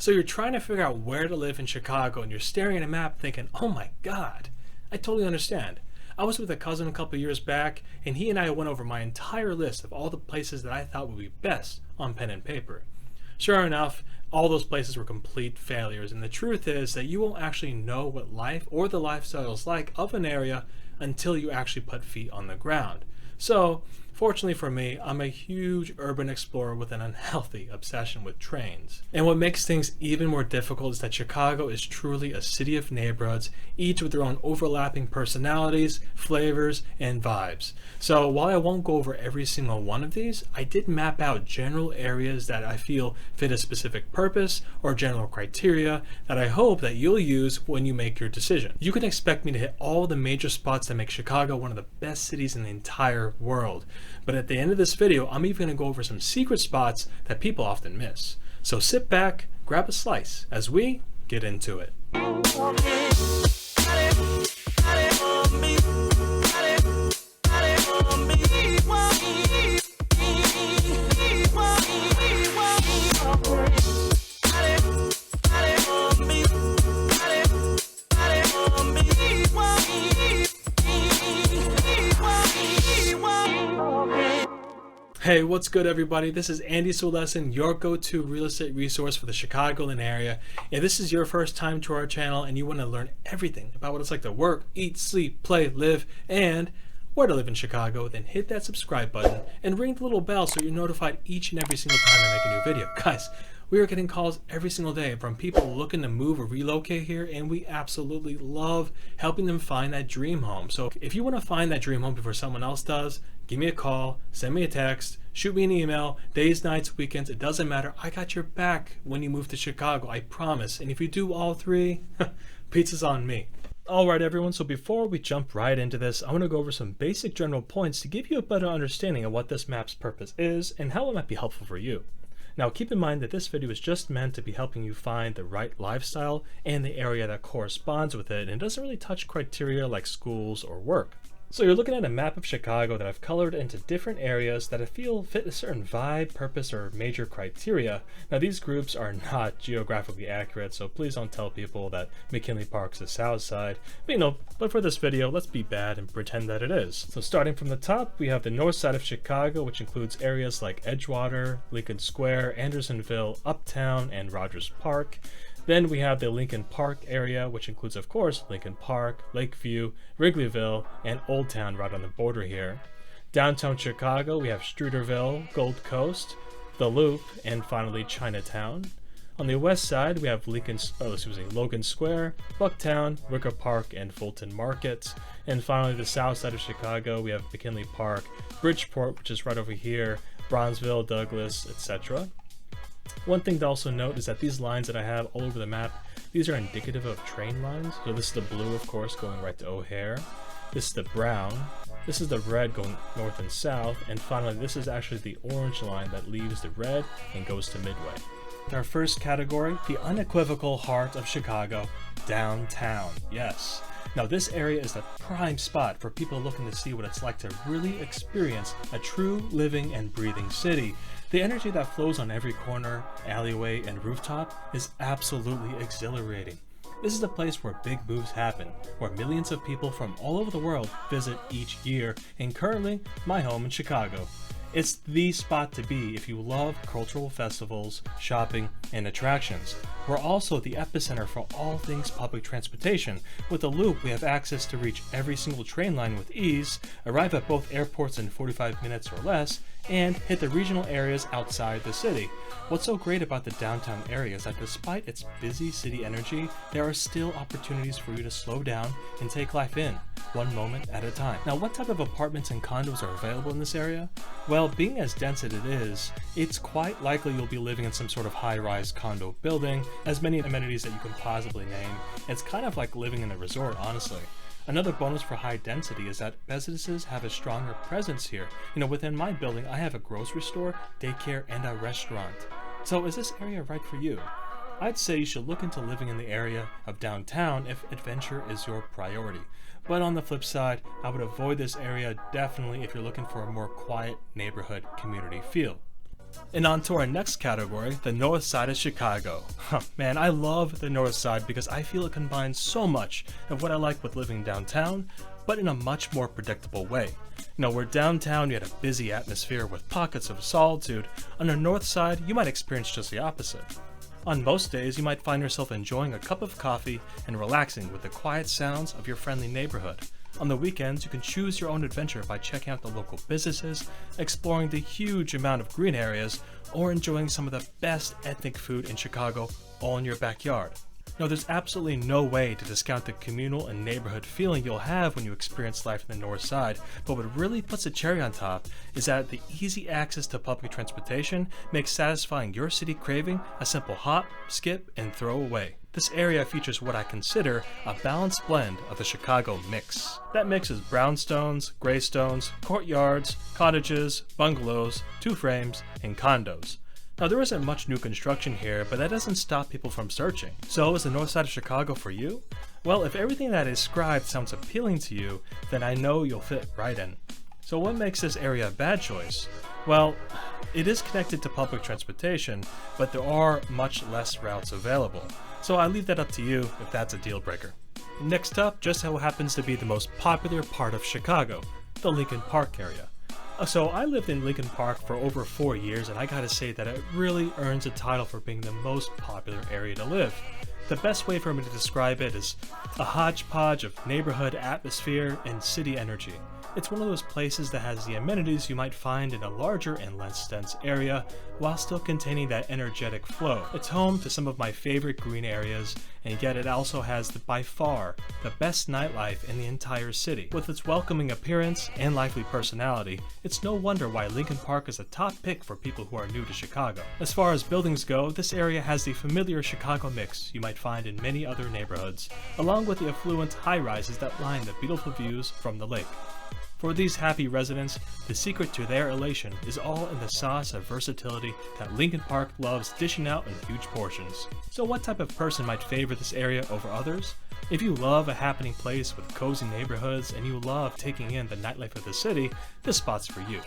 So you're trying to figure out where to live in Chicago and you're staring at a map thinking, oh my God, I totally understand. I was with a cousin a couple years back and he and I went over my entire list of all the places that I thought would be best on pen and paper. Sure enough, all those places were complete failures, and the truth is that you won't actually know what life or the lifestyle is like of an area until you actually put feet on the ground. So, fortunately for me, I'm a huge urban explorer with an unhealthy obsession with trains. And what makes things even more difficult is that Chicago is truly a city of neighborhoods, each with their own overlapping personalities, flavors, and vibes. So while I won't go over every single one of these, I did map out general areas that I feel fit a specific purpose or general criteria that I hope that you'll use when you make your decision. You can expect me to hit all the major spots that make Chicago one of the best cities in the entire world. But at the end of this video, I'm even going to go over some secret spots that people often miss. So sit back, grab a slice as we get into it. Hey, what's good everybody? This is Andy Svalesen, your go-to real estate resource for the Chicagoland area. If this is your first time to our channel and you want to learn everything about what it's like to work, eat, sleep, play, live, and where to live in Chicago, then hit that subscribe button and ring the little bell so you're notified each and every single time I make a new video. Guys, we are getting calls every single day from people looking to move or relocate here, and we absolutely love helping them find that dream home. So if you want to find that dream home before someone else does, give me a call, send me a text, shoot me an email, days, nights, weekends, it doesn't matter. I got your back when you move to Chicago, I promise. And if you do all three, pizza's on me. Alright everyone, so before we jump right into this, I want to go over some basic general points to give you a better understanding of what this map's purpose is and how it might be helpful for you. Now keep in mind that this video is just meant to be helping you find the right lifestyle and the area that corresponds with it, and it doesn't really touch criteria like schools or work. So you're looking at a map of Chicago that I've colored into different areas that I feel fit a certain vibe, purpose, or major criteria. Now these groups are not geographically accurate, so please don't tell people that McKinley Park's the south side. But for this video, let's be bad and pretend that it is. So starting from the top, we have the north side of Chicago, which includes areas like Edgewater, Lincoln Square, Andersonville, Uptown, and Rogers Park. Then we have the Lincoln Park area, which includes, of course, Lincoln Park, Lakeview, Wrigleyville, and Old Town right on the border here. Downtown Chicago, we have Streeterville, Gold Coast, The Loop, and finally Chinatown. On the west side, we have Logan Square, Bucktown, Wicker Park, and Fulton Market. And finally, the south side of Chicago, we have McKinley Park, Bridgeport, which is right over here, Bronzeville, Douglas, etc. One thing to also note is that these lines that I have all over the map, these are indicative of train lines. So this is the blue, of course, going right to O'Hare. This is the brown. This is the red going north and south. And finally, this is actually the orange line that leaves the red and goes to Midway. Our first category, the unequivocal heart of Chicago, downtown. Yes. Now this area is the prime spot for people looking to see what it's like to really experience a true living and breathing city. The energy that flows on every corner, alleyway, and rooftop is absolutely exhilarating. This is the place where big moves happen, where millions of people from all over the world visit each year, and currently, my home in Chicago. It's the spot to be if you love cultural festivals, shopping, and attractions. We're also the epicenter for all things public transportation. With the Loop, we have access to reach every single train line with ease, arrive at both airports in 45 minutes or less, and hit the regional areas outside the city. What's so great about the downtown area is that despite its busy city energy, there are still opportunities for you to slow down and take life in, one moment at a time. Now, what type of apartments and condos are available in this area? Well, being as dense as it is, it's quite likely you'll be living in some sort of high-rise condo building, as many amenities that you can possibly name. It's kind of like living in a resort, honestly. Another bonus for high density is that businesses have a stronger presence here. Within my building, I have a grocery store, daycare, and a restaurant. So is this area right for you? I'd say you should look into living in the area of downtown if adventure is your priority. But on the flip side, I would avoid this area definitely if you're looking for a more quiet neighborhood community feel. And on to our next category, the north side of Chicago. Man, I love the north side because I feel it combines so much of what I like with living downtown, but in a much more predictable way. Where downtown you had a busy atmosphere with pockets of solitude, on the north side you might experience just the opposite. On most days, you might find yourself enjoying a cup of coffee and relaxing with the quiet sounds of your friendly neighborhood. On the weekends, you can choose your own adventure by checking out the local businesses, exploring the huge amount of green areas, or enjoying some of the best ethnic food in Chicago all in your backyard. There's absolutely no way to discount the communal and neighborhood feeling you'll have when you experience life in the north side, but what really puts a cherry on top is that the easy access to public transportation makes satisfying your city craving a simple hop, skip, and throw away. This area features what I consider a balanced blend of the Chicago mix. That mix is brownstones, graystones, courtyards, cottages, bungalows, two frames, and condos. Now, there isn't much new construction here, but that doesn't stop people from searching. So, is the north side of Chicago for you? Well, if everything that I described sounds appealing to you, then I know you'll fit right in. So what makes this area a bad choice? Well, it is connected to public transportation, but there are much less routes available. So I leave that up to you if that's a deal breaker. Next up, just so happens to be the most popular part of Chicago, the Lincoln Park area. So I lived in Lincoln Park for over 4 years, and I gotta say that it really earns a title for being the most popular area to live. The best way for me to describe it is a hodgepodge of neighborhood atmosphere and city energy. It's one of those places that has the amenities you might find in a larger and less dense area, while still containing that energetic flow. It's home to some of my favorite green areas, and yet it also has by far the best nightlife in the entire city. With its welcoming appearance and lively personality, it's no wonder why Lincoln Park is a top pick for people who are new to Chicago. As far as buildings go, this area has the familiar Chicago mix you might find in many other neighborhoods, along with the affluent high-rises that line the beautiful views from the lake. For these happy residents, the secret to their elation is all in the sauce of versatility that Lincoln Park loves dishing out in huge portions. So what type of person might favor this area over others? If you love a happening place with cozy neighborhoods and you love taking in the nightlife of the city, this spot's for you.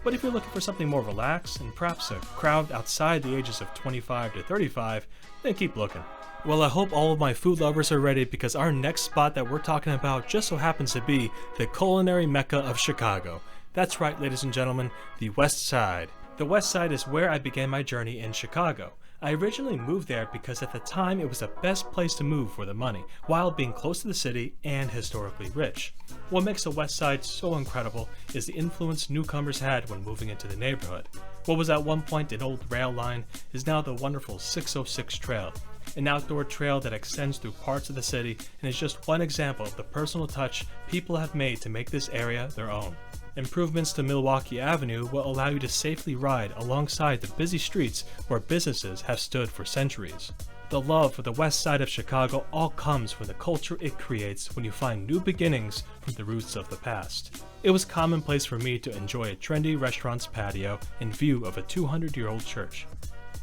But if you're looking for something more relaxed and perhaps a crowd outside the ages of 25 to 35, then keep looking. Well, I hope all of my food lovers are ready, because our next spot that we're talking about just so happens to be the culinary mecca of Chicago. That's right, ladies and gentlemen, the West Side. The West Side is where I began my journey in Chicago. I originally moved there because at the time it was the best place to move for the money, while being close to the city and historically rich. What makes the West Side so incredible is the influence newcomers had when moving into the neighborhood. What was at one point an old rail line is now the wonderful 606 Trail, an outdoor trail that extends through parts of the city and is just one example of the personal touch people have made to make this area their own. Improvements to Milwaukee Avenue will allow you to safely ride alongside the busy streets where businesses have stood for centuries. The love for the West Side of Chicago all comes from the culture it creates when you find new beginnings from the roots of the past. It was commonplace for me to enjoy a trendy restaurant's patio in view of a 200-year-old church.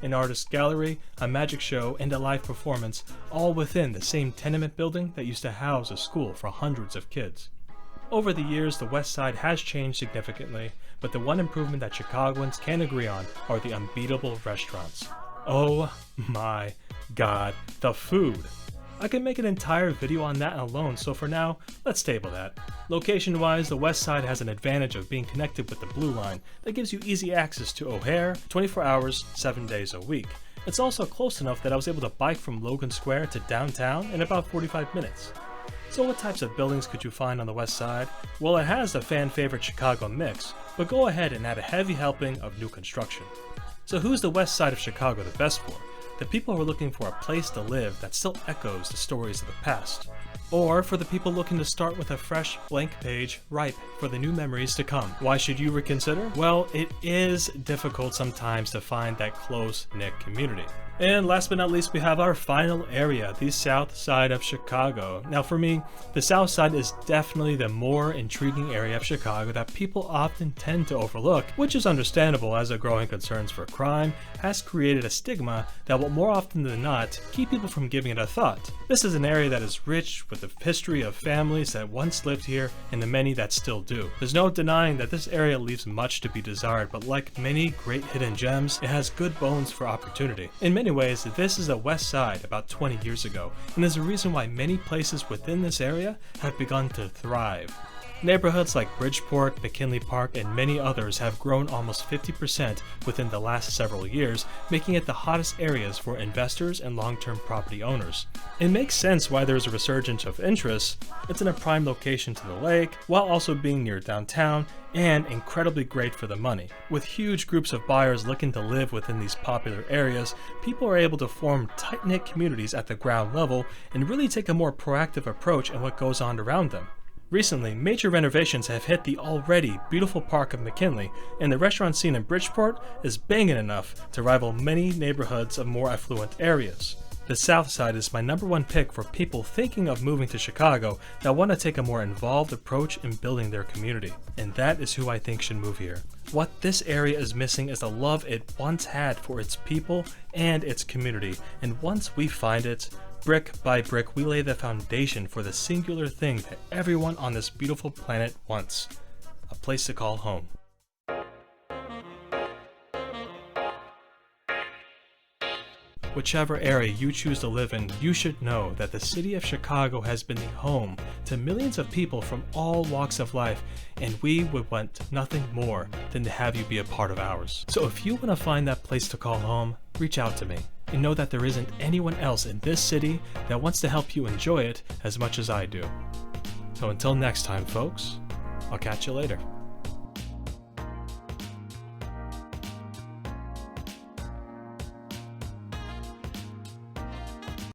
An artist gallery, a magic show, and a live performance, all within the same tenement building that used to house a school for hundreds of kids. Over the years, the West Side has changed significantly, but the one improvement that Chicagoans can agree on are the unbeatable restaurants. Oh my God, the food! I could make an entire video on that alone, so for now, let's table that. Location-wise, the West Side has an advantage of being connected with the Blue Line that gives you easy access to O'Hare 24 hours, 7 days a week. It's also close enough that I was able to bike from Logan Square to downtown in about 45 minutes. So what types of buildings could you find on the West Side? Well, it has the fan-favorite Chicago mix, but go ahead and add a heavy helping of new construction. So who's the West Side of Chicago the best for? The people who are looking for a place to live that still echoes the stories of the past. Or for the people looking to start with a fresh, blank page, ripe for the new memories to come. Why should you reconsider? Well, it is difficult sometimes to find that close-knit community. And last but not least, we have our final area, the South Side of Chicago. Now for me, the South Side is definitely the more intriguing area of Chicago that people often tend to overlook, which is understandable as the growing concerns for crime has created a stigma that will more often than not keep people from giving it a thought. This is an area that is rich with the history of families that once lived here and the many that still do. There's no denying that this area leaves much to be desired, but like many great hidden gems, it has good bones for opportunity. In many anyways, this is the west side about 20 years ago, and there's a reason why many places within this area have begun to thrive. Neighborhoods like Bridgeport, McKinley Park, and many others have grown almost 50% within the last several years, making it the hottest areas for investors and long-term property owners. It makes sense why there's a resurgence of interest. It's in a prime location to the lake, while also being near downtown, and incredibly great for the money. With huge groups of buyers looking to live within these popular areas, people are able to form tight-knit communities at the ground level and really take a more proactive approach in what goes on around them. Recently, major renovations have hit the already beautiful park of McKinley, and the restaurant scene in Bridgeport is banging enough to rival many neighborhoods of more affluent areas. The South Side is my #1 pick for people thinking of moving to Chicago that want to take a more involved approach in building their community. And that is who I think should move here. What this area is missing is the love it once had for its people and its community, and once we find it, brick by brick, we lay the foundation for the singular thing that everyone on this beautiful planet wants: a place to call home. Whichever area you choose to live in, you should know that the city of Chicago has been the home to millions of people from all walks of life, and we would want nothing more than to have you be a part of ours. So if you want to find that place to call home, reach out to me, and know that there isn't anyone else in this city that wants to help you enjoy it as much as I do. So until next time, folks, I'll catch you later.